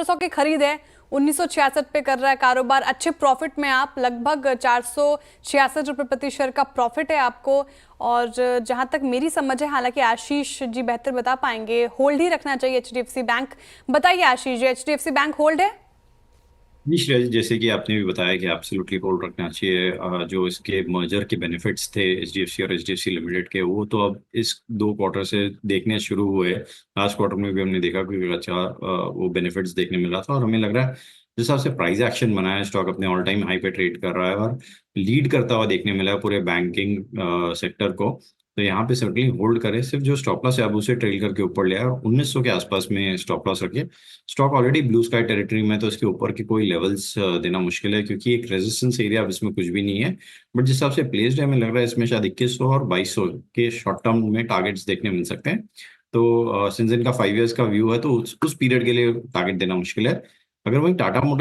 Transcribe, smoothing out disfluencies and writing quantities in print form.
1700 की खरीद है, 1966 पे कर रहा है कारोबार, अच्छे प्रॉफिट में आप लगभग 466 रुपए प्रति शेयर का प्रॉफिट है आपको। और जहां तक मेरी समझ है, हालांकि आशीष जी बेहतर बता पाएंगे, होल्ड ही रखना चाहिए एचडीएफसी बैंक। बताइए Ashish ji, HDFC bank hold है? जी श्रेया जी, जैसे कि आपने भी बताया कि एब्सोल्युटली होल्ड रखना चाहिए। जो इसके मर्जर के बेनिफिट्स थे एचडीएफसी और एचडीएफसी लिमिटेड के, वो तो अब इस 2 क्वार्टर से देखने शुरू हुए। लास्ट क्वार्टर में भी हमने देखा कि अच्छा वो बेनिफिट्स देखने मिला था, और हमें लग रहा है जिस हिसाब से प्राइस एक्शन बना है, स्टॉक अपने ऑल टाइम हाई पे ट्रेड कर रहा है और लीड करता हुआ देखने मिला है पूरे बैंकिंग सेक्टर को। तो यहाँ पे सर्टनली होल्ड करें। सिर्फ जो स्टॉप लॉस है आप उसे ट्रेल करके ऊपर ले आए और 1900 के आसपास में स्टॉप लॉस रखिए। Stock already blue sky territory में, तो इसके ऊपर की कोई लेवल्स देना मुश्किल है, क्योंकि एक रेजिस्टेंस एरिया अब इसमें कुछ भी नहीं है। बट जिस हिसाब से प्लेस्ड है, हमें लग रहा है इसमें शायद 2100 और 2200 के शॉर्ट टर्म में टारगेट्स देखने मिल सकते हैं। तो सिंस इनका 5 इयर्स का व्यू है, तो उस पीरियड के लिए टारगेट देना मुश्किल है। अगर वही टाटा मोटर्स